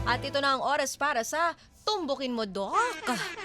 At ito na ang oras para sa Tumbukin Mo, Doc,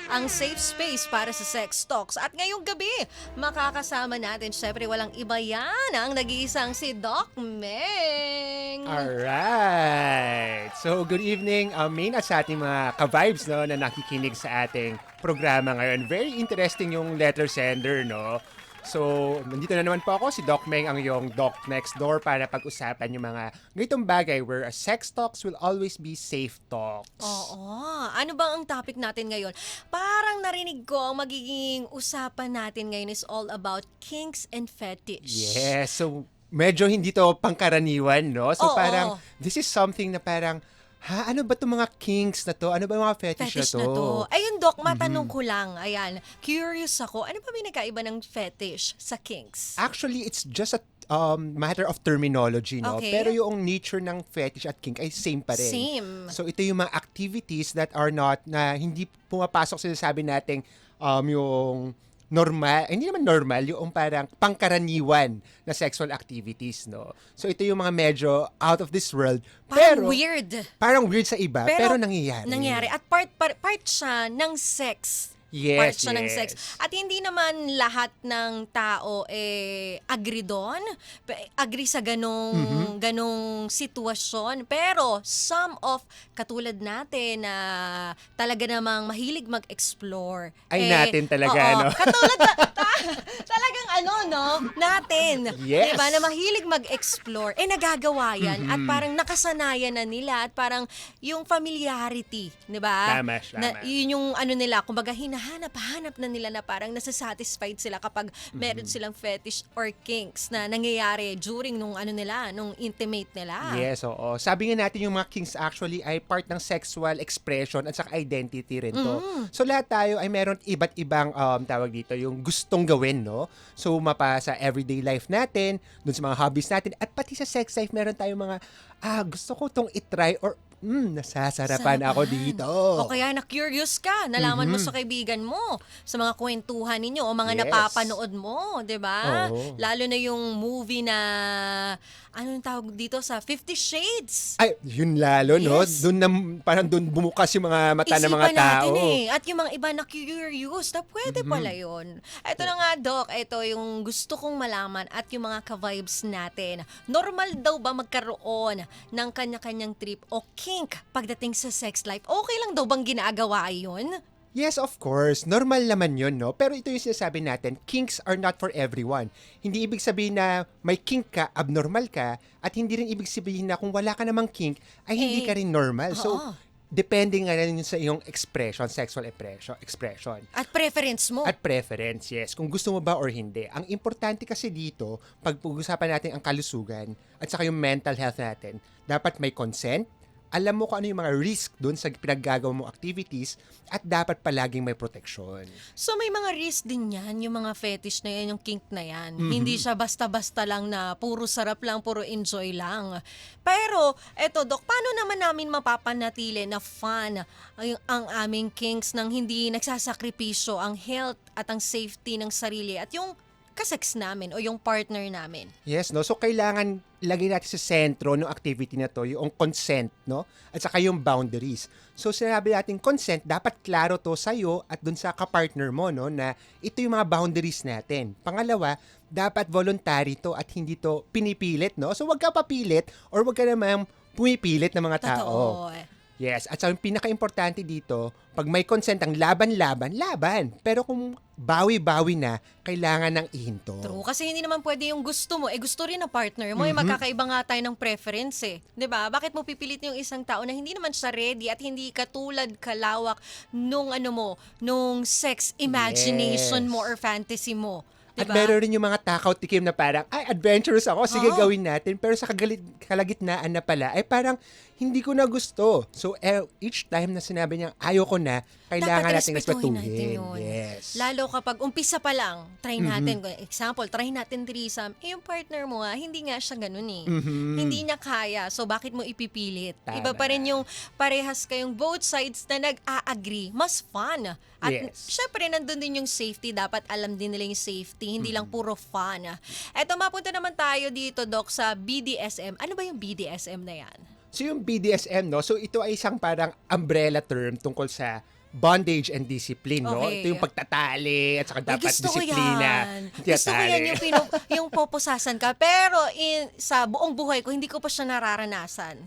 ang safe space para sa sex talks. At ngayong gabi, makakasama natin, syempre walang iba yan, ang nag-iisang si Doc Meng. Alright! So, good evening, Main, at sa ating mga ka-vibes no, na nakikinig sa ating programa ngayon. Very interesting yung letter sender, no? So, nandito na naman po ako, si Doc Meng, ang iyong Doc Next Door, para pag-usapan yung mga ganitong bagay where sex talks will always be safe talks. Oo. Ano bang ang topic natin ngayon? Parang narinig ko ang magiging usapan natin ngayon is all about kinks and fetish. Yes, so medyo hindi to pangkaraniwan, no? So Oo. parang, this is something na parang, ano ba itong mga kinks na to? Ano ba mga fetish Fetish na na to? to. Ayun, Doc, matanong ko lang. Ayan, curious ako. Ano ba may nagkaiba ng fetish sa kinks? Actually, it's just a matter of terminology, no? Okay. Pero yung nature ng fetish at kink ay same pa rin. Same. So ito yung mga activities that are not, na hindi pumapasok sa sabi nating yung normal, hindi naman normal, yung parang pangkaraniwan na sexual activities, no? So ito yung mga medyo out of this world. Parang pero, weird. Parang weird sa iba, pero nangyayari. Nangyari. At part siya ng sex. Yes, Part siya ng yes. sex. At hindi naman lahat ng tao agree doon. Agree sa ganong sitwasyon. Pero some of, katulad natin na talaga namang mahilig mag-explore. Ay, natin talaga, oo, no? Katulad talagang natin. Yes. Diba, na mahilig mag-explore. Nagagawa yan. At parang nakasanayan na nila. At parang yung familiarity, diba? Tama. Yun yung nila, kumbaga hinahanap na nila na parang nasasatisfied sila kapag meron silang fetish or kinks na nangyayari during nung nung intimate nila. Yes, oo. Sabi nga natin yung mga kinks actually ay part ng sexual expression at saka identity rin to. So lahat tayo ay meron iba't ibang tawag dito, yung gustong gawin, no? So mapa sa everyday life natin, dun sa mga hobbies natin, at pati sa sex life meron tayong mga gusto ko tong itry or nasasarapan ako dito. O kaya na-curious ka, nalaman mo sa kaibigan mo, sa mga kwentuhan ninyo o mga Yes. napapanood mo, di ba? Oo. Lalo na yung movie na, anong tawag dito sa 50 Shades. Ay, yun lalo, no? Yes. Parang doon bumukas yung mga mata ng mga Isipan tao. natin At yung mga iba na curious na pwede pala yun. Ito na nga, Doc. Ito yung gusto kong malaman at yung mga ka-vibes natin. Normal daw ba magkaroon ng kanya-kanyang trip o kink pagdating sa sex life? Okay lang daw bang ginagawa yun? Yes, of course. Normal naman yun, no? Pero ito yung sinasabi natin, kinks are not for everyone. Hindi ibig sabihin na may kink ka, abnormal ka, at hindi rin ibig sabihin na kung wala ka namang kink, ay hindi ka rin normal. So, oo. depende nga rin sa iyong expression, sexual expression. At preference mo? At preference, yes. Kung gusto mo ba or hindi. Ang importante kasi dito, pag pag-usapan natin ang kalusugan at saka yung mental health natin, dapat may consent, alam mo kung ano yung mga risk dun sa pinaggagawa mong activities, at dapat palaging may protection. So may mga risk din yan, yung mga fetish na yan, yung kink na yan. Hindi siya basta-basta lang na puro sarap lang, puro enjoy lang. Pero, eto Dok, paano naman namin mapapanatili na fun ang aming kinks nang hindi nagsasakripisyo ang health at ang safety ng sarili at yung kasex namin o yung partner namin? Yes, no? So, kailangan lagay natin sa sentro ng activity na to, yung consent, no? At saka yung boundaries. So, sinabi natin consent, dapat klaro to sa'yo at dun sa kapartner mo, no? Na ito yung mga boundaries natin. Pangalawa, dapat voluntary to at hindi to pinipilit, no? So, wag ka papilit or wag ka naman pumipilit ng mga tao. Totoo. Yes, at sa yung pinaka-importante dito, pag may consent ang laban. Pero kung bawi-bawi na, kailangan ng ihinto. True. Kasi hindi naman pwede yung gusto mo. Gusto rin ng partner mo. Magkakaiba nga tayo ng preference eh. 'Di ba? Bakit mo pipilit yung isang tao na hindi naman siya ready at hindi katulad kalawak nung sex imagination Yes. mo or fantasy mo. At Diba? meron rin yung mga takaw tikim na parang, ay, adventurous ako, sige Oo. gawin natin. Pero sa kalagitnaan na pala, ay parang, hindi ko na gusto. So, each time na sinabi niya, ayoko na, kailangan Dapat natin respetuhin natin respetuhin. yun. Yes. Lalo kapag umpisa pa lang, try natin. Example, try natin threesome. Yung partner mo hindi nga siya ganun eh. Hindi niya kaya. So, bakit mo ipipilit? Tama. Iba pa rin yung parehas kayong both sides na nag-a-agree. Mas fun. At Yes. syempre, nandun din yung safety. Dapat alam din nila yung safety. Hindi lang puro fun. Eto, mapunta naman tayo dito, Doc, sa BDSM. Ano ba yung BDSM na yan? So yung BDSM, no? So ito ay isang parang umbrella term tungkol sa bondage and discipline, no? Okay. Ito yung pagtatali at saka Ay, dapat gusto ko disiplina. yan. Hindi Gusto ko yan tatali. yung poposasan ka. Pero sa buong buhay ko, hindi ko pa siya nararanasan.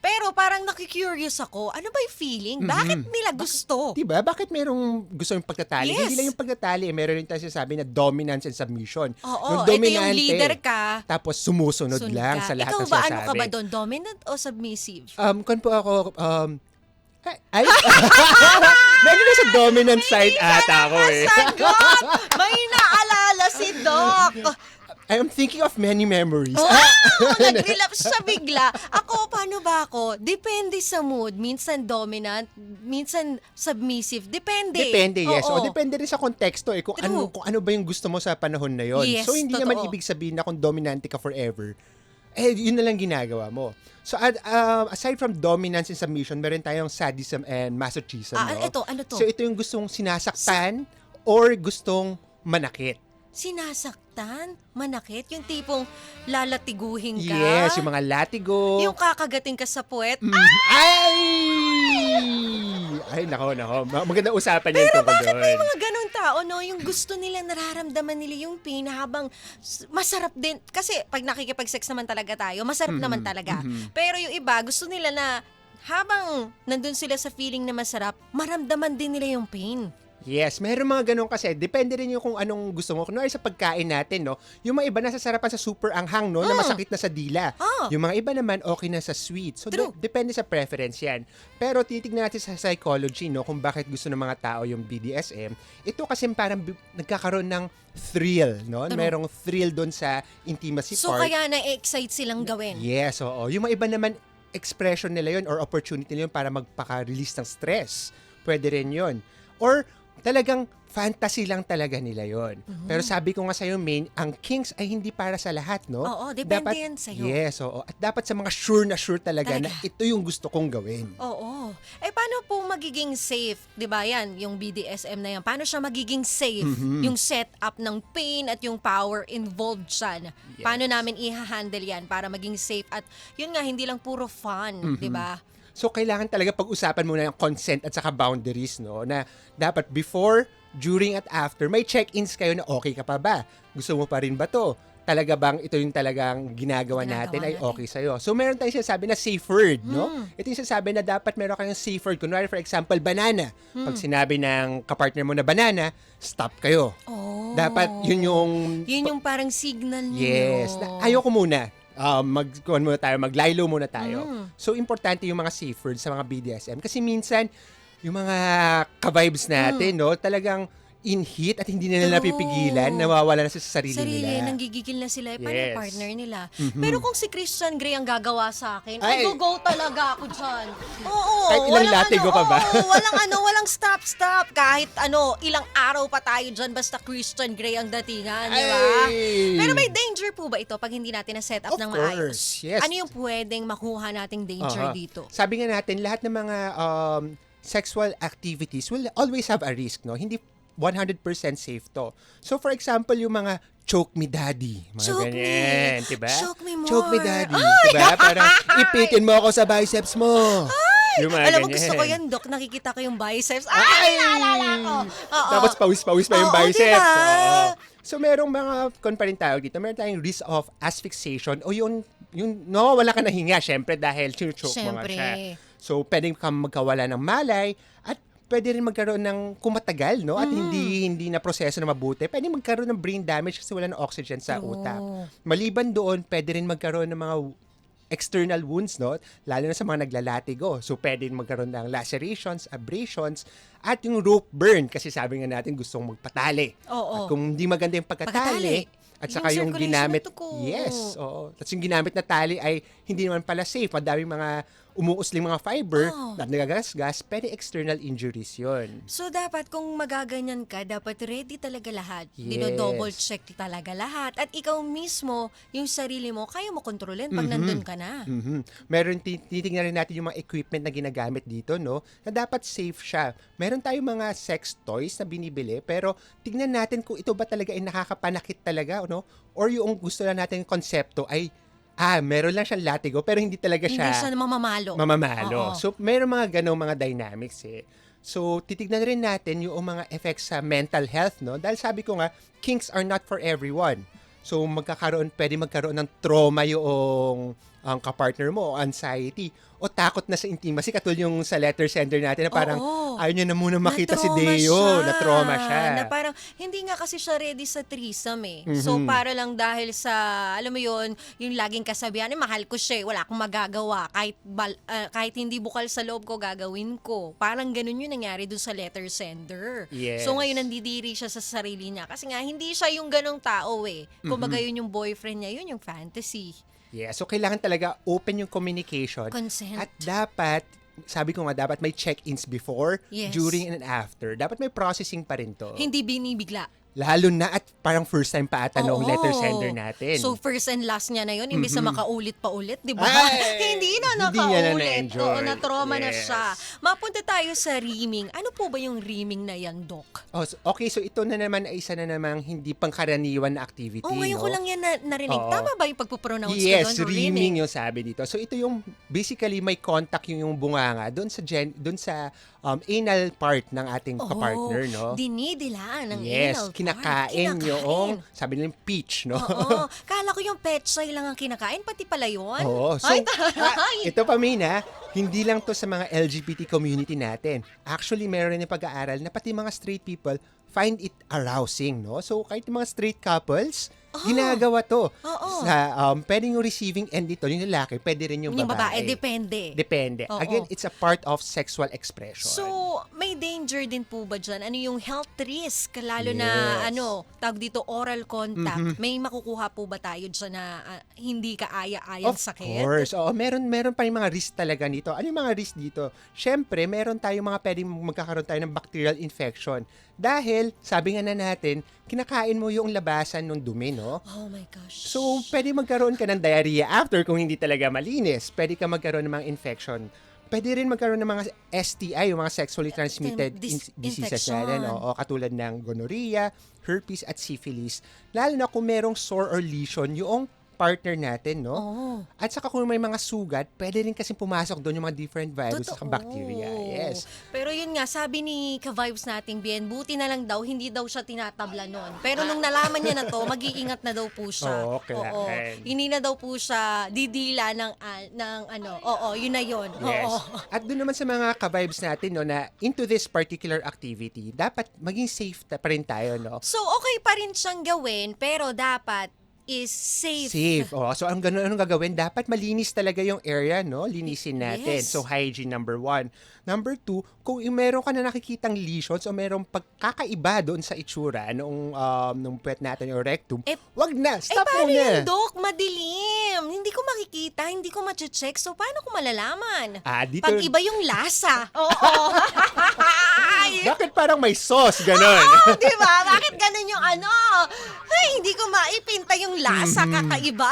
Pero parang nakikurious ako, ano ba yung feeling? Bakit nila gusto? Diba? Bakit merong gusto yung pagtatali? Yes. Hindi lang yung pagtatali, meron rin tayo sinasabi na dominance and submission. Oo, ito yung leader ka, tapos sumusunod sunod lang ka. sa lahat Ikaw ng ba, sinasabi. ano ka ba doon? Dominant o submissive? Kun po ako, ay, medyo na sa dominant side ata ako eh. Sagot! May naalala si Doc. I am thinking of many memories. Wow! Nag-relapse siya bigla. Ako, paano ba ako? Depende sa mood. Minsan dominant, minsan submissive. Depende. Depende, yes. Oo. O depende rin sa konteksto eh, kung True. ano ba yung gusto mo sa panahon na yon. Yes, So hindi totoo. naman ibig sabihin na kung dominante ka forever, yun na lang ginagawa mo. So aside from dominance and submission, meron tayong sadism and masochism. No? Ano to? So ito yung gustong sinasaktan or gustong manakit. Sinasaktan? Manakit? Yung tipong lalatiguhin ka? Yes, yung mga latigo. Yung kakagating ka sa puwet? Ay! Ay, nako. Maganda usapan yan Pero tungkol bakit may doon. mga ganong tao, no? Yung gusto nila, nararamdaman nila yung pain habang masarap din. Kasi pag nakikipag-sex naman talaga tayo, masarap naman talaga. Pero yung iba, gusto nila na habang nandun sila sa feeling na masarap, maramdaman din nila yung pain. Yes, meron mga ganun kasi. Depende rin yung kung anong gusto mo. Kunwari sa pagkain natin, no? Yung mga iba nasa sarapan sa super anghang, no? Na masakit na sa dila. Yung mga iba naman, okay na sa sweet. So, True. depende sa preference yan. Pero titignan natin sa psychology, no? Kung bakit gusto ng mga tao yung BDSM. Ito kasi parang nagkakaroon ng thrill, no? True. Merong thrill doon sa intimacy So part. kaya na-excite silang gawin. Yes, oo. Yung mga iba naman, expression nila yun or opportunity nila yun para magpaka-release ng stress. Pwede rin yun. Or talagang fantasy lang talaga nila yon. Pero sabi ko nga sa'yo, main, ang kinks ay hindi para sa lahat, no? Oo, depende yan sa'yo. Yes, oo. At dapat sa mga sure na sure talaga na ito yung gusto kong gawin. Oo. Paano po magiging safe? 'Di ba yan, yung BDSM na yan. Paano siya magiging safe? Yung setup ng pain at yung power involved dyan. Yes. Paano namin i-handle yan para maging safe? At yun nga, hindi lang puro fun, 'di ba? So, kailangan talaga pag-usapan muna yung consent at saka boundaries, no? Na dapat before, during, at after, may check-ins kayo na okay ka pa ba? Gusto mo pa rin ba to? Talaga bang ito yung talagang ginagawa natin ay okay sa'yo? So, meron tayong sinasabi na safe word, no? Ito yung sinasabi na dapat meron kayong safe word. Kunwari, for example, banana. Pag sinabi ng kapartner mo na banana, stop kayo. Oh. Dapat yun yung parang signal niyo. Yes. Ayoko muna. Maglaylo muna tayo. So, importante yung mga safe words sa mga BDSM. Kasi minsan, yung mga ka-vibes natin, no, talagang in heat at hindi nila True. napipigilan, nawawala na sa sarili nila. Nanggigigil na sila. Paano Yes. yung partner nila? Pero kung si Christian Grey ang gagawa sa akin, Ay. go talaga ako dyan. Oo. Kahit ilang latigo pa ba? Oo, walang stop. Kahit ilang araw pa tayo dyan, basta Christian Grey ang datingan, di ba? Ay! Pero may danger po ba ito pag hindi natin na-set up Of ng maayos? course, yes. Ano yung pwedeng makuha nating danger Aha. dito? Sabi nga natin, lahat ng mga sexual activities will always have a risk, no? Hindi 100% safe to. So, for example, yung mga choke me daddy. Mga Choke ganyan, me. diba? Choke me more. Choke me daddy. Diba? Parang ipitin mo ako sa biceps mo. Yung mga Alam mo, ganyan. gusto ko yan, Dok. Nakikita ko yung biceps. Ay, naalala ko. Oo. Tapos pawis-pawis pa yung Oo, biceps. diba? Oo. So, merong mga, kung pa rin tayo dito, meron tayong risk of asphyxiation o yung wala ka na hinga, syempre, dahil choke mo nga Syempre. siya. So, pwedeng kang magkawala ng malay at pwede rin magkaroon ng kumatagal, no? At hindi na proseso na mabuti. Pwede magkaroon ng brain damage kasi wala ng oxygen sa utak. Maliban doon, pwede rin magkaroon ng mga external wounds, no? Lalo na sa mga naglalatigo. So, pwede rin magkaroon ng lacerations, abrasions, at yung rope burn. Kasi sabi nga natin, gustong magpatali. Oo. At kung hindi maganda yung pagkatali, at saka yung circulation ginamit, ng dugo. yes, oo. Tapos yung ginamit na tali ay hindi naman pala safe. Madaming mga umuusling mga fiber na nagagasgas, pwede external injuries yun. So, dapat kung magaganyan ka, dapat ready talaga lahat. Yes. Dino-double check talaga lahat. At ikaw mismo, yung sarili mo, kaya mo kontrolin pag nandun ka na. Meron, titignan rin natin yung mga equipment na ginagamit dito, no? Na dapat safe siya. Meron tayong mga sex toys na binibili, pero tignan natin kung ito ba talaga ay nakakapanakit talaga, no? Or yung gusto lang natin konsepto ay Meron lang siyang latigo pero hindi talaga Hindi siya mamamalo. mamamalo. Oo. So, meron mga ganong mga dynamics eh. So, titignan rin natin yung mga effects sa mental health, no? Dahil sabi ko nga, kinks are not for everyone. So, pwede magkaroon ng trauma yung ang kapartner mo o anxiety o takot na sa intimacy katulad yung sa letter sender natin na parang Oo. ayaw niya na muna makita si Na-trauma Deo, siya. na-trauma siya. Na parang, hindi nga kasi siya ready sa threesome eh. So, para lang dahil sa, alam mo yun, yung laging kasabihan, mahal ko siya, wala akong magagawa. Kahit hindi bukal sa loob ko, gagawin ko. Parang ganun yung nangyari doon sa letter sender. Yes. So, ngayon, nandidiri siya sa sarili niya. Kasi nga, hindi siya yung ganong tao eh. Kumbaga, yun yung boyfriend niya, yun yung fantasy. Yeah, so kailangan talaga open yung communication. Consent. At dapat, sabi ko nga, dapat may check-ins before, Yes. during, and after. Dapat may processing pa rin to. Hindi binibigla. Lalo na at parang first time pa ata noong Oo. letter sender natin. So, first and last niya na yun, imbis na makaulit pa ulit, di ba? Ay! Hindi na Hindi niya na nakaulit. na-enjoy. Oo, na-trauma na Yes. siya. Mapunta tayo sa reaming. Ano po ba yung reaming na yan, Doc? Okay, so ito na naman ay isa na namang hindi pangkaraniwan na activity. Oh, ngayon no? ko lang yan narinig. Oo. Tama ba yung pagpupronounce Yes, ko doon? reaming yung sabi dito. So ito yung basically may contact yung bunganga doon sa anal part ng ating kapartner, no? Dinidilaan ng Yes, anal part. kinakain yung sabi nila yung peach, no? Oo. Kala ko yung pechay lang ang kinakain, pati pala yun. Oo. So, Ay, taray! ito pa, Mina, hindi lang to sa mga LGBT community natin. Actually, meron rin yung pag-aaral na pati mga straight people find it arousing, no? So, kahit yung mga straight couples, ginagawa to. Oo. Sa, pwedeng yung receiving end dito, yung lalaki, pwede rin yung babae. Depende. Depende. Oo. Again, it's a part of sexual expression. So, may danger din po ba dyan? Ano yung health risk? Lalo na, Yes. tawag dito, oral contact. May makukuha po ba tayo dyan na hindi kaaya-ayang sakit? Of course. Oo, meron pa yung mga risk talaga nito. Ano yung mga risk dito? Siyempre, meron tayong mga pwedeng magkakaroon tayo ng bacterial infection. Dahil, sabi nga na natin, kinakain mo yung labasan ng dumi, no? Oh my gosh. So, pwede magkaroon ka ng diarrhea after kung hindi talaga malinis. Pwede ka magkaroon ng mga infection. Pwede rin magkaroon ng mga STI, yung mga sexually transmitted diseases infection. natin. Oo, katulad ng gonorrhea, herpes, at syphilis. Lalo na kung merong sore or lesion yung partner natin, no? Oo. At saka kung may mga sugat, pwede rin kasi pumasok doon yung mga different virus at Totoo. bacteria. Yes. Pero yun nga, sabi ni ka-vibes nating Bien, buti na lang daw, hindi daw siya tinatabla nun. Pero nung nalaman niya na to, mag-iingat na daw po siya. Oo, kailangan. Hindi na daw po siya didila ng ano. Oo, yun na yun. Yes. Oo. At doon naman sa mga ka-vibes natin, no, na into this particular activity, dapat maging safe pa rin tayo, no? So, okay pa rin siyang gawin, pero dapat is safe. Safe. Oh, so anong gagawin? Dapat malinis talaga yung area, no? Linisin natin. Yes. So hygiene number 1. Number 2, kung meron ka na nakikitang lesions o merong pagkakaiba doon sa itsura nung puwet natin yung rectum, wag na. Stop paano muna. yun, Dok? Madilim. Hindi ko makikita, hindi ko ma-check. So, paano ko malalaman? Dito, Pag iba yung lasa. Oo. bakit parang may sauce, ganon? Oh, di ba? Bakit ganun yung ano? Ay, hindi ko maipinta yung lasa, kakaiba.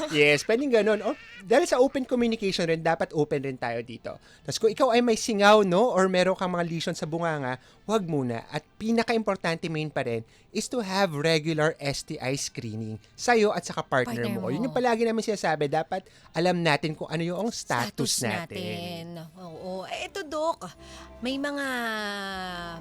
Yes, pwedeng ganon. Oh, dahil sa open communication rin, dapat open rin tayo dito. Tapos kung ikaw ay may singaw, no, or meron kang mga lesion sa bunganga, wag muna. At pinaka-importante main pa rin is to have regular STI screening sa'yo at sa partner mo. Partner mo. Yun yung palagi namin sinasabi, dapat alam natin kung ano yung status natin. Oo. Eto, Dok, may mga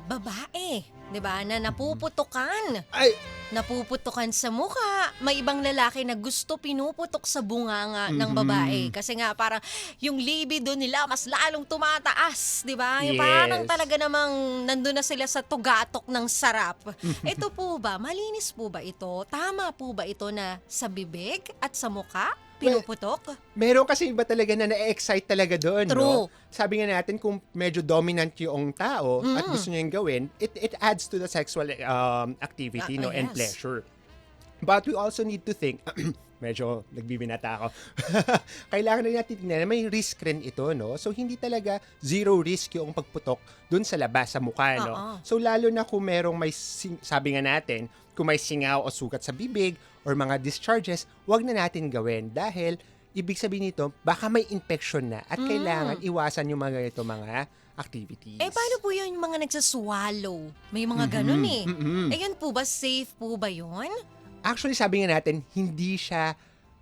babae, di ba, na napuputukan. Ay, Napuputukan sa mukha. May ibang lalaki na gusto pinuputok sa bunganga ng babae. Kasi nga parang yung libido nila mas lalong tumataas, di ba? Yung Yes. parang talaga namang nandun na sila sa tugatok ng sarap. Ito po ba, malinis po ba ito? Tama po ba ito na sa bibig at sa mukha pinuputok? meron kasi iba talaga na na-excite talaga doon, True. no? Sabi nga natin, kung medyo dominant yung tao at gusto niya yung gawin, it adds to the sexual activity, no, and Yes. pleasure. But we also need to think, medyo nagbibinata ako, kailangan rin natin tingnan na may risk rin ito, no? So, hindi talaga zero risk yung pagputok dun sa labas, sa mukha, no? Oo. So, lalo na kung merong sabi nga natin, kung may singaw o sugat sa bibig or mga discharges, wag na natin gawin dahil ibig sabihin nito, baka may infection na at kailangan iwasan yung mga ganito mga activities. Paano po yung mga nagsaswallow? May mga ganun eh. Yun po ba, safe po ba yun? Actually, sabi nga natin, hindi siya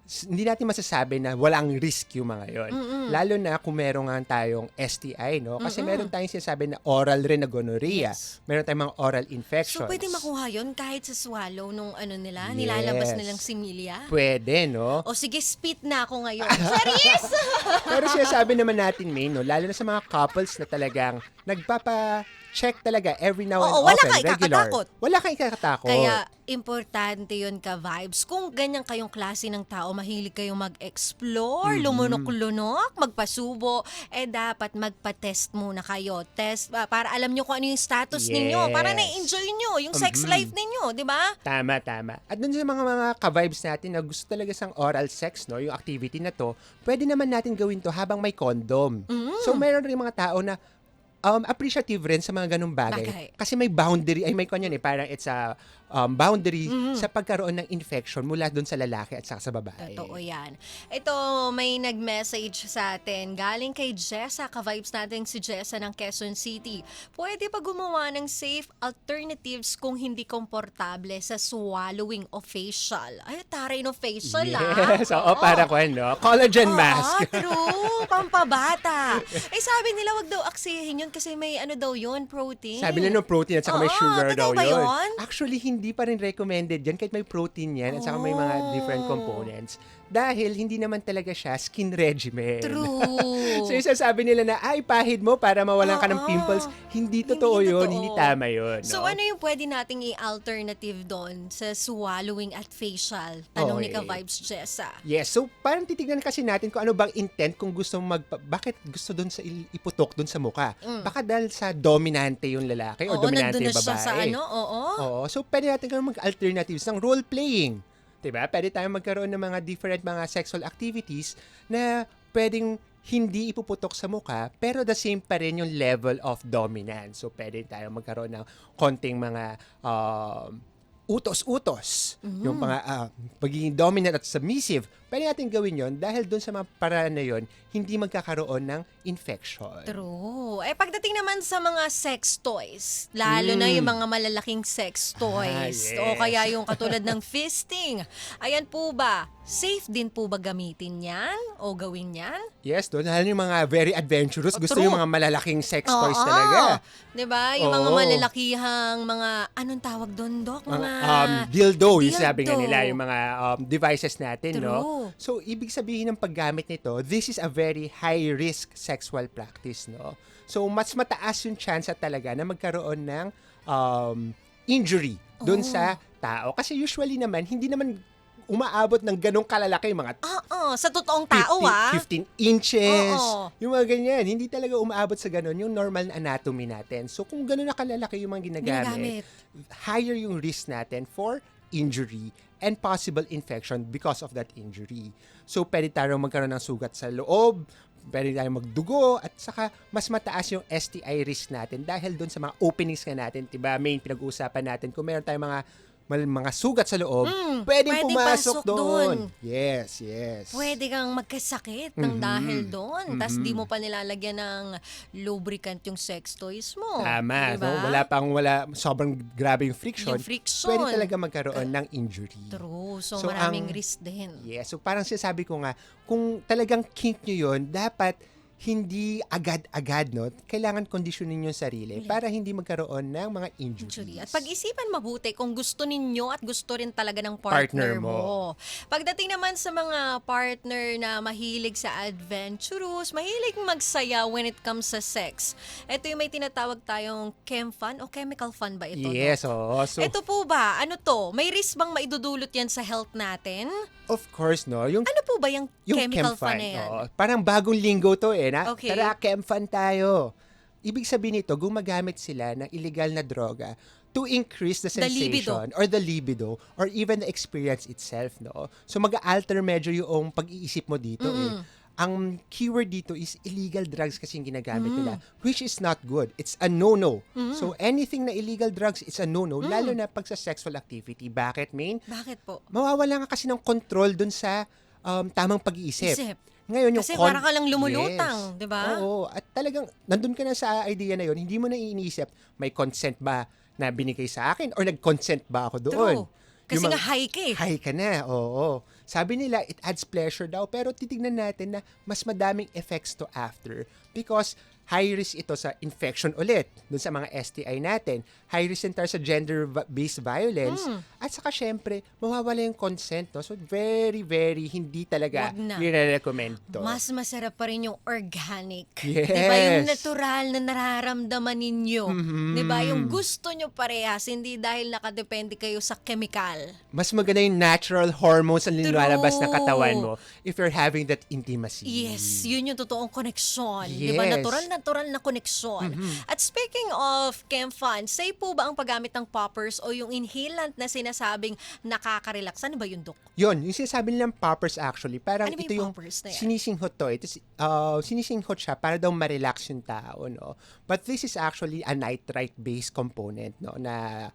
hindi natin masasabi na walang risk yung mga yon. Lalo na kung meron nga tayong STI, no? Kasi meron tayong sinasabi na oral rin na gonorrhea. Yes. Meron tayong mga oral So, infections. pwede makuha yun kahit sa swallow nung nila, Yes. nilalabas nilang similya? Pwede, no? O sige, spit na ako ngayon. Charis! Pero sinasabi naman natin, May, no? Lalo na sa mga couples na talagang nagpapa-check talaga every now and Oo, wala often, kang regular. ikakatakot. Wala kang ikakatakot. Kaya, importante yun ka-vibes. Kung ganyan kayong klase ng tao, mahilig kayong mag-explore, lumunok-lunok, magpasubo, dapat magpa-test muna kayo. Test, para alam nyo kung ano yung status ninyo, para Yes. na-enjoy nyo yung sex life ninyo, di ba? Tama. At dun sa mga ka-vibes natin na gusto talaga sang oral sex, no, yung activity na to, pwede naman natin gawin to habang may condom. So, meron rin mga tao na appreciative rin sa mga ganung bagay. Bagay. Kasi may boundary, may kanyan parang it's a boundary sa pagkaroon ng infection mula dun sa lalaki at saka sa babae. Totoo yan. Ito, may nag-message sa atin. Galing kay Jessa, ka-vibes natin si Jessa ng Quezon City. Pwede pa gumawa ng safe alternatives kung hindi komportable sa swallowing o facial. Ay, taray no facial Yes, oo, para ko, no? Collagen mask. True. Pampabata. Sabi nila wag daw aksihin yun kasi may daw yun, protein. Sabi nila no protein at saka may Oo, sugar daw totoo ba yun? Actually, hindi pa rin recommended yan kahit may protein yan at saka may mga different components. Dahil hindi naman talaga siya skin regimen. True. So yung sasabi nila na, pahid mo para mawalan ka ng Oo. pimples, hindi totoo yun, hindi tama yun. No? So ano yung pwede nating i-alternative doon sa swallowing at facial? Tanong ni Okay. ka-vibes Jessa. Yes, so parang titignan kasi natin kung ano bang intent kung gusto bakit gusto doon sa iputok doon sa muka. Baka dahil sa dominante yung lalaki o Oo, dominante nandun na yung babae. siya sa oo. Oo, so pwede natin gawin mag-alternatives ng role-playing. Diba? Pwede tayong magkaroon ng mga different mga sexual activities na pwedeng hindi ipuputok sa muka, pero the same pa rin yung level of dominance. So, pwede tayong magkaroon ng konting mga utos-utos. Yung mga pagiging dominant at submissive. Pwede natin gawin yon dahil dun sa mga paraan na yon, hindi magkakaroon ng infection. True. Pagdating naman sa mga sex toys, lalo na yung mga malalaking sex toys, yes. o kaya yung katulad ng fisting, ayan po ba, safe din po ba gamitin yan o gawin yan? Yes, doon. Dahil yung mga very adventurous, gusto true. yung mga malalaking sex toys Oo. talaga. Diba? Yung mga Oo. malalakihang, mga, anong tawag doon, Dok? Mga Dildo, yung sabi nga dildo. nila, yung mga devices natin, no? True. So, ibig sabihin ng paggamit nito, this is a very high-risk sexual practice, no? So, mas mataas yung chance talaga na magkaroon ng injury dun sa tao. Kasi usually naman, hindi naman umaabot ng ganong kalalaki, mga Sa totoong tao, 15 inches, Oo. yung mga ganyan. Hindi talaga umaabot sa ganon, yung normal na anatomy natin. So, kung ganon na kalalaki yung mga ginagamit, higher yung risk natin for injury and possible infection because of that injury. So, pwede tayong magkaroon ng sugat sa loob, pwede tayong magdugo, at saka mas mataas yung STI risk natin dahil doon sa mga openings nga natin, diba, main pinag-uusapan natin, kung meron tayong mga sugat sa loob, pwedeng pumasok pasok doon. doon. Yes. Pwede kang magkasakit ng dahil doon. Tas di mo pa nilalagyan ng lubricant yung sex toys mo. Tama. Diba? No? Wala sobrang grabe yung friction. Yung friction. Pwede talaga magkaroon ng injury. True. So, So, maraming ang- risk din. Yes. So, parang sinasabi ko nga, kung talagang kink nyo yun, dapat hindi agad-agad, no? Kailangan kondisyonin yung sarili para hindi magkaroon ng mga injuries. At pag-isipan mabuti kung gusto ninyo at gusto rin talaga ng partner Partner mo. mo. Pagdating naman sa mga partner na mahilig sa adventurous, mahilig magsaya when it comes sa sex, ito yung may tinatawag tayong chem fun o chemical fun ba ito? Yes, no? oo. So, Ito po ba, ano to? May risk bang maidudulot yan sa health natin? of course, no? Yung Ano po ba yung chemical fun Chemfun, na yan? oo. Parang bagong linggo to na. Okay. Tara, Chemfun tayo. Ibig sabihin nito, gumagamit sila ng illegal na droga to increase the The sensation or the libido or even the experience itself, no? So mag-alter medyo yung pag-iisip mo dito Ang keyword dito is illegal drugs kasi yung ginagamit nila, which is not good. It's a no-no. So anything na illegal drugs, it's a no-no, lalo na pag sa sexual activity. Bakit, Main? Bakit po? Mawawala ka kasi ng control dun sa tamang pag-iisip. Isip. Ngayon, yung Kasi parang ka lang lumulutang, di ba? Oo. At talagang, nandun ka na sa idea na yun, hindi mo na iniisip, may consent ba na binigay sa akin or nag-consent ba ako doon? True. Kasi Yung nga high ka eh. High ka na, oo. Sabi nila, it adds pleasure daw, pero titignan natin na mas madaming effects to after because high risk ito sa infection ulit dun sa mga STI natin. High risk din tayo sa gender-based violence. At saka syempre, mawawala yung consent. No? So very, very hindi talaga Wag na. nire-recommend to. Mas masarap pa rin yung organic. Yes. Diba? Yung natural na nararamdaman ninyo. Diba? Yung gusto nyo parehas, hindi dahil nakadepende kayo sa chemical. Mas maganda yung natural hormones ang nilalabas ng True. katawan mo if you're having that intimacy. Yes, yun yung totoong koneksyon. Di Yes. ba? Natural na koneksyon. At speaking of ChemFun, say po ba ang paggamit ng poppers o yung inhalant na sinasabing nakaka-relax? Ano ba yun, Dok? Yun, yung sinasabi nilang poppers actually, parang Ano ba ito yung yung poppers na yan? sinisinghot to. Ito, sinisinghot siya para daw ma-relax yung tao, no? But this is actually a nitrite-based component, no, na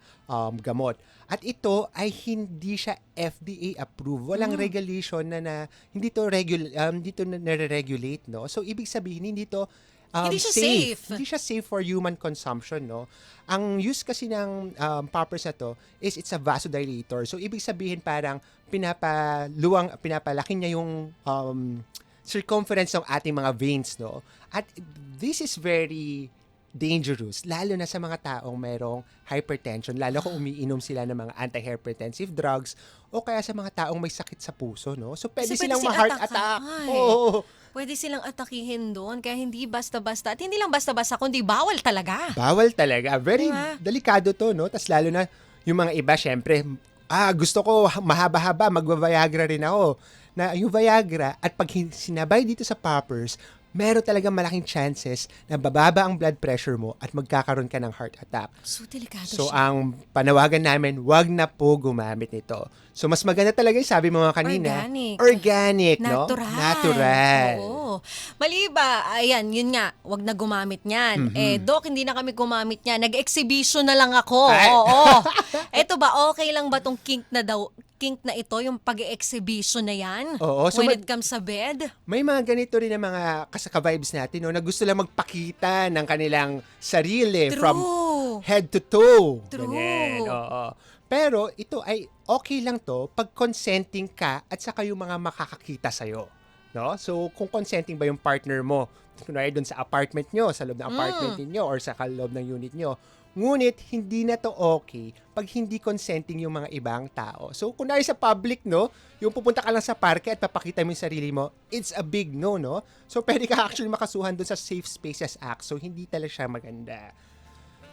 gamot. At ito ay hindi siya FDA approved. Walang regulation na hindi to nare-regulate, no? So ibig sabihin hindi to Hindi siya safe. Hindi siya safe for human consumption, no? Ang use kasi ng poppers na to is it's a vasodilator. So, ibig sabihin parang pinapalaki niya yung circumference ng ating mga veins, no? At this is very dangerous, lalo na sa mga taong mayroong hypertension, lalo kung umiinom sila ng mga antihypertensive drugs o kaya sa mga taong may sakit sa puso, no? So, pwede Kasi silang pwede ma-heart silang attack. atake. Oo. Pwede silang atakihin doon, kaya hindi basta-basta. At hindi lang basta-basta, kundi bawal talaga. Bawal talaga. Very Diba? delikado to, no? Tas lalo na yung mga iba, syempre, gusto ko mahaba-haba, magva-Viagra rin ako. Na yung Viagra, at pag sinabay dito sa poppers, meron talagang malaking chances na bababa ang blood pressure mo at magkakaroon ka ng heart attack. So, delikado So, siya. ang panawagan namin, wag na po gumamit nito. So, mas maganda talaga yung sabi mo nga kanina. Organic, no? Natural. Oo. Mali ba? Ayan, yun nga. Wag na gumamit niyan. Doc, hindi na kami gumamit niyan. Nag-exhibition na lang ako. Ay. Oo. Eto ba, okay lang ba tong kink na ito, yung pag-exhibition na yan? Oo, so when it comes sa bed? May mga ganito rin na mga kasaka-vibes natin, no, na gusto lang magpakita ng kanilang sarili True. from head to toe. True. Ganyan, oo. Pero ito ay okay lang to pag consenting ka at saka yung mga makakakita sa'yo. No? So, kung consenting ba yung partner mo, kunwari doon sa apartment nyo, sa loob ng apartment niyo or sa loob ng unit nyo. Ngunit, hindi na to okay pag hindi consenting yung mga ibang tao. So, kunwari sa public, no, yung pupunta ka lang sa parke at papakita mo yung sarili mo, it's a big no, no? So, pwede ka actually makasuhan doon sa Safe Spaces Act. So, hindi talaga siya maganda.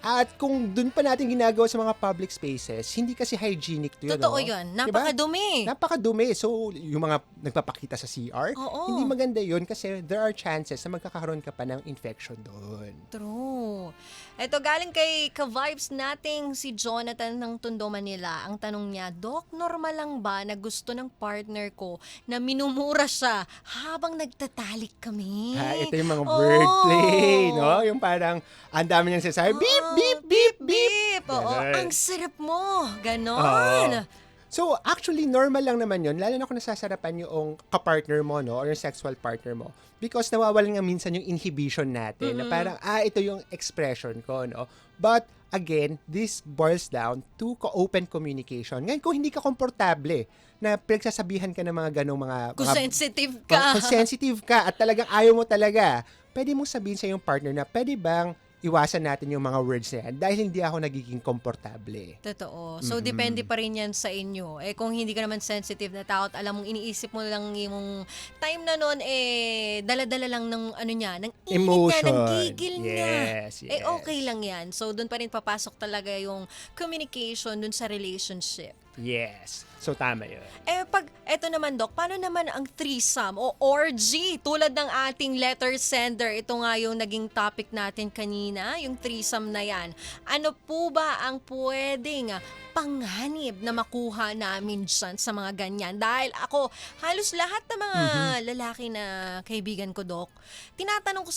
At kung doon pa natin ginagawa sa mga public spaces, hindi kasi hygienic to yun. Totoo no? yun. Diba? Napakadumi. Napakadumi. So, yung mga nagpapakita sa CR, Oo. hindi maganda yun kasi there are chances na magkakaroon ka pa ng infection doon. True. Ito galing kay ka-vibes nating si Jonathan ng Tondo, Manila. Ang tanong niya, Doc, normal lang ba na gusto ng partner ko na minumura siya habang nagtatalik kami? Ito yung mga Oo. wordplay, no? Yung parang, ang dami niyang sasabi, beep, beep, beep, beep. Oo, Ganon. ang sarap mo. Ganon. So, actually, normal lang naman yun, lalo na kung nasasarapan yung kapartner mo, no, or yung sexual partner mo. Because nawawalan nga minsan yung inhibition natin, na parang, ito yung expression ko, no. But, again, this boils down to open communication. Ngayon, kung hindi ka komportable, na pinagsasabihan ka ng mga ganong Kung sensitive ka. Kung sensitive ka at talagang ayaw mo talaga, pwede mong sabihin sa iyong partner na pwede bang iwasan natin yung mga words na yan dahil hindi ako nagiging komportable. Totoo. So, depende pa rin yan sa inyo. Kung hindi ka naman sensitive na tao at alam mong iniisip mo lang yung time na nun, dala-dala lang ng ano niya, ng init niya, Emotion. ng gigil niya. Yes, yes. Okay lang yan. So, dun pa rin papasok talaga yung communication dun sa relationship. Yes. So, tama yun. Eto naman, Doc, paano naman ang threesome o orgy? Tulad ng ating letter sender, ito nga yung naging topic natin kanina, yung threesome na yan. Ano po ba ang pwedeng panganib na makuha namin dyan sa mga ganyan? Dahil ako, halos lahat ng mga lalaki na kaibigan ko, Doc, tinatanong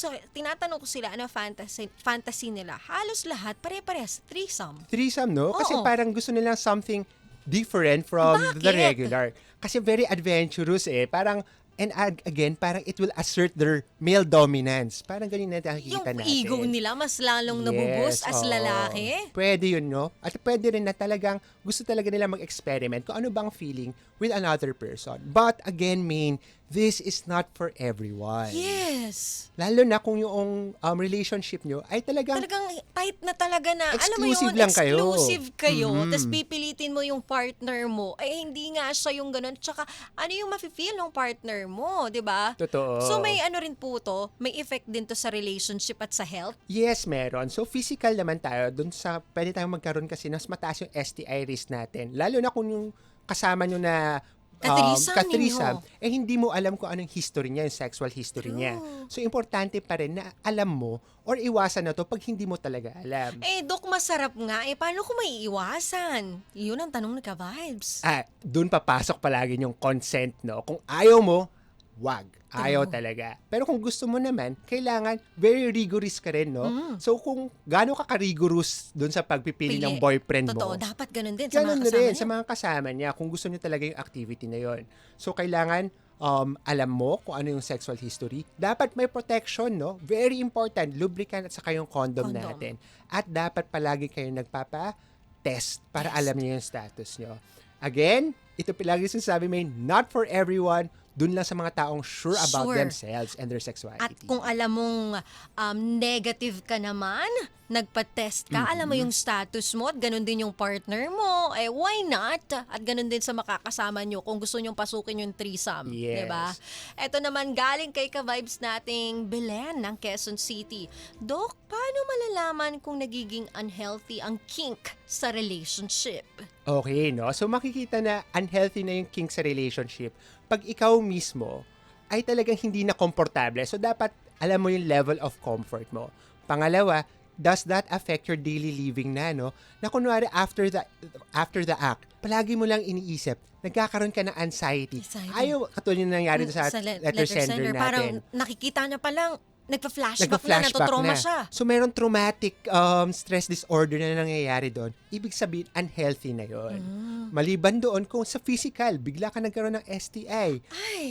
ko sila ano fantasy nila. Halos lahat, pare-parehas, threesome. Threesome, no? Kasi Oo. parang gusto nilang something different from the Bakit? regular. Kasi very adventurous Parang And again, parang it will assert their male dominance. Parang ganyan na Yung nakikita natin. ego nila mas lalong nabuboost as oo. lalaki. Pwede yun, no? At pwede rin na talagang gusto talaga nila mag-experiment kung ano bang feeling with another person. But again, Maine, this is not for everyone. Yes. Lalo na kung yung relationship nyo ay talagang Tight na talaga na, alam mo Exclusive yun, lang kayo. exclusive kayo, Mhm. tapos pipilitin mo yung partner mo, hindi nga siya yung ganun. Tsaka, ano yung mafe-feel ng partner mo, di ba? totoo. So, may ano rin po to, may effect din to sa relationship at sa health. Yes, meron. So, physical naman tayo. Dun sa, pwede tayong magkaroon kasi mas mataas yung STI risk natin. Lalo na kung yung kasama nyo na Kathreesome hindi mo alam kung anong history niya, yung sexual history niya. So, importante pa rin na alam mo or iwasan na to pag hindi mo talaga alam. Dok, masarap nga. Paano kung may iwasan? Yun ang tanong ni Ka-Vibes. Dun papasok palagi yung consent, no? Kung ayaw mo, wag. Ayaw talaga. Pero kung gusto mo naman, kailangan very rigorous ka rin, no? So, kung gaano ka ka-rigorous dun sa pagpipili ng boyfriend Totoo, mo, dapat ganun din sa ganun mga kasama rin niya. sa mga kasama niya kung gusto niya talaga yung activity na yon. So, kailangan alam mo kung ano yung sexual history. Dapat may protection, no? Very important. Lubricant at saka yung condom natin. At dapat palagi kayo nagpapa-test para alam niyo yung status niyo. Again, ito palagi sinasabi may not for everyone, dun lang sa mga taong sure about themselves and their sexuality. At kung alam mong negative ka naman, nagpa-test ka, alam mo yung status mo at ganun din yung partner mo, why not? At ganun din sa makakasama nyo kung gusto nyong pasukin yung threesome. Yes. Diba? Ito naman galing kay Ka-Vibes nating Belen ng Quezon City. Dok, paano malalaman kung nagiging unhealthy ang kink sa relationship? Okay, no? So makikita na unhealthy na yung kink sa relationship pag ikaw mismo ay talagang hindi na komportable. So dapat alam mo yung level of comfort mo. Pangalawa, does that affect your daily living na, no? Na kunwari after the act, palagi mo lang iniisip, nagkakaroon ka ng anxiety. Ayaw, katulad yung nangyari sa letter sender natin. Parang nakikita niya pa lang, nagpa-flashback na, Nagpa-flashback natotrauma na. siya. So, meron traumatic stress disorder na nangyayari doon. Ibig sabihin, unhealthy na yon. Maliban doon, kung sa physical, bigla ka nagkaroon ng STI.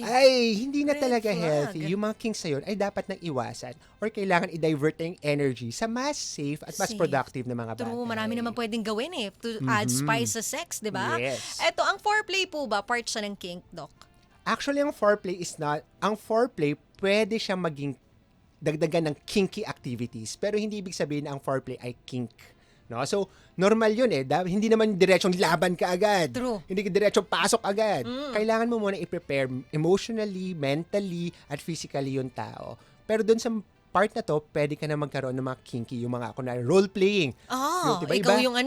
Ay, hindi na red talaga flag. healthy. Yung mga kinks na yun ay dapat nang iwasan or kailangan i-divert na yung energy sa mas safe at mas Safe. productive na mga bagay. True, marami naman pwedeng gawin to add spice sa sex, di ba? Yes. Eto, ang foreplay po ba, part siya ng kink, Doc? Actually, ang foreplay pwede siya maging dagdagan ng kinky activities. Pero hindi ibig sabihin na ang foreplay ay kink. No? So, normal yun hindi naman diretsong laban ka agad. True. Hindi ka diretsong pasok agad. Kailangan mo muna i-prepare emotionally, mentally, at physically yung tao. Pero dun sa part na to, pwede ka na magkaroon ng mga kinky, yung mga kunwari role-playing. Oh, Diba, ikaw iba? yung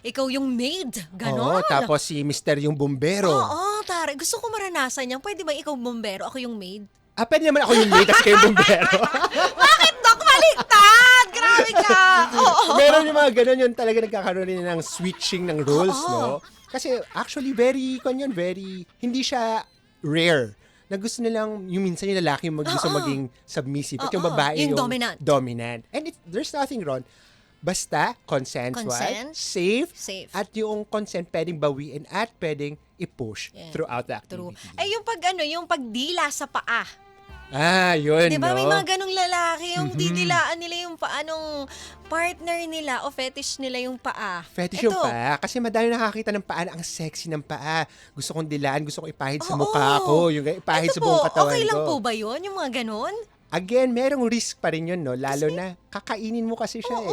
ikaw yung maid. Oo, Ganon. tapos si Mr. yung bumbero. Oo, tara. Gusto ko maranasan yan. Pwede ba ikaw bombero, ako yung maid? Pwede naman ako yung maid at kayo bumbero. Bakit, Doc? Baliktad! Grabe ka! Oo. Meron yung mga ganun yun talaga nagkakaroon rin ng switching ng roles, no? Kasi actually very, hindi siya rare. Na gusto nilang, yung minsan yung lalaki yung gusto maging submissive at yung babae Yung yung dominant. And there's nothing wrong. Basta, consensual, Consent. safe, Safe. at yung consent pwedeng bawiin at pwedeng i-push throughout the True. activity. Yung pagdila sa paa. Yun, Diba, no? may mga ganong lalaki, yung didilaan nila yung paa nung partner nila o fetish nila yung paa. Fetish yung paa. Kasi madami nakakita ng paa na ang sexy ng paa. Gusto kong dilaan, gusto kong ipahid sa mukha ko. Yung ipahid sa buong katawan ko. Okay lang po ba yun? Yung mga ganon? Again, merong risk pa rin yun, no? Lalo na kakainin mo kasi siya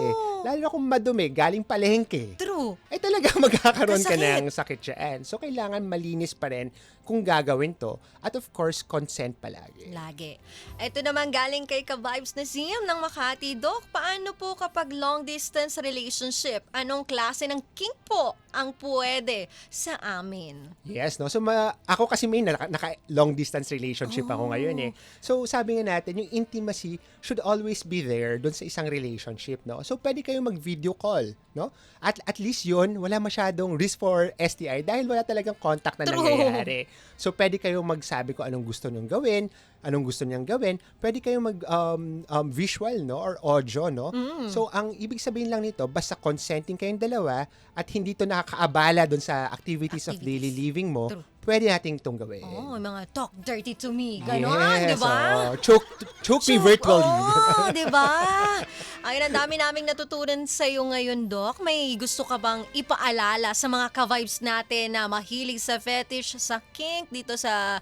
Lalo na kung madumi, galing palengke. True. Talaga magkakaroon ka Kasakit. ng sakit siyan. So, kailangan malinis pa rin kung gagawin to. At of course, consent palagi. Lagi. Ito naman galing kay Ka-Vibes na Siam ng Makati. Dok, paano po kapag long distance relationship? Anong klase ng kink po ang pwede sa amin? Yes, no? So, ako kasi may naka long distance relationship ako ngayon So, sabi nga natin, yung intimacy should always be there doon sa isang relationship, no? So, pwede kayong mag-video call, no? At least yun, wala masyadong risk for STI dahil wala talagang contact na True. nangyayari. So, pwede kayong magsabi kung anong gusto nyong gawin. anong gusto niyang gawin, pwede kayong visual, no, or audio, no. So ang ibig sabihin lang nito, basta consenting kayong dalawa at hindi to nakakaabala doon sa activities of daily living mo, True. pwede nating itong gawin. Oh, mga talk dirty to me. Ganon, di ba? Choke me virtually. Oo, di ba? Ayun, ang dami naming natutunan sa iyo ngayon, Doc. May gusto ka bang ipaalala sa mga ka-vibes natin na mahilig sa fetish, sa kink, dito sa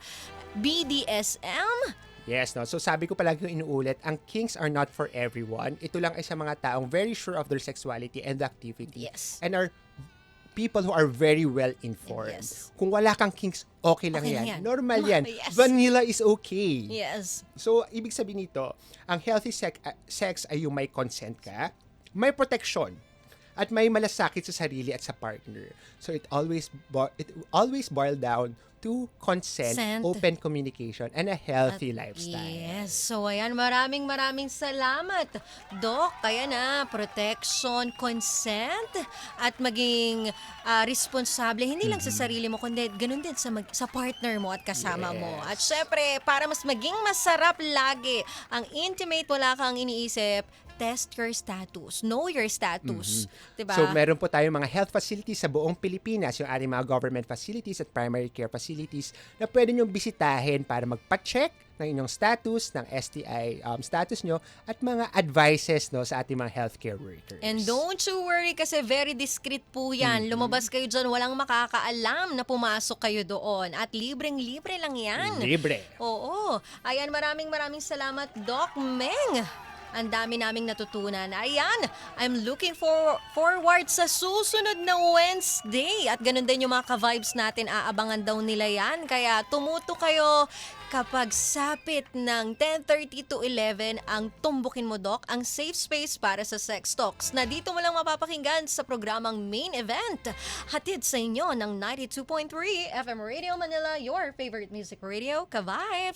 BDSM? Yes, no. So sabi ko palagi yung inuulit, ang kinks are not for everyone. Ito lang ay sa mga taong very sure of their sexuality and activity. Yes. And are people who are very well informed. Yes. Kung wala kang kinks, okay lang Okay lang yan. yan. Normal yan. Yes. Vanilla is okay. Yes. So, ibig sabihin nito, ang healthy sex ay yung may consent ka, may protection, at may malasakit sa sarili at sa partner. So, it always boil down to consent, open communication, and a healthy lifestyle. Yes. So, ayan, maraming salamat, Doc. Kaya na, protection, consent, at maging responsable, hindi lang sa sarili mo, kundi ganun din sa partner mo at kasama mo. At syempre, para mas maging masarap lagi ang intimate, wala kang iniisip, test your status. Know your status. Diba? So, meron po tayong mga health facilities sa buong Pilipinas, yung ating mga government facilities at primary care facilities na pwede nyong bisitahin para magpa-check ng inyong status, ng STI status nyo, at mga advices, no, sa ating mga healthcare workers. And don't you worry kasi very discreet po yan. Lumabas kayo dyan, walang makakaalam na pumasok kayo doon. At libreng-libre lang yan. Libre. Oo. Ayan, maraming salamat, Doc Meng. Ang dami naming natutunan. Ayan, I'm looking forward sa susunod na Wednesday. At ganun din yung mga ka-vibes natin, aabangan daw nila yan. Kaya tumuto kayo kapag sapit ng 10:30 to 11 ang Tumbukin Mo, Doc, ang safe space para sa sex talks na dito mo lang mapapakinggan sa programang Main Event. Hatid sa inyo ng 92.3 FM Radio Manila, your favorite music radio, ka-vibes.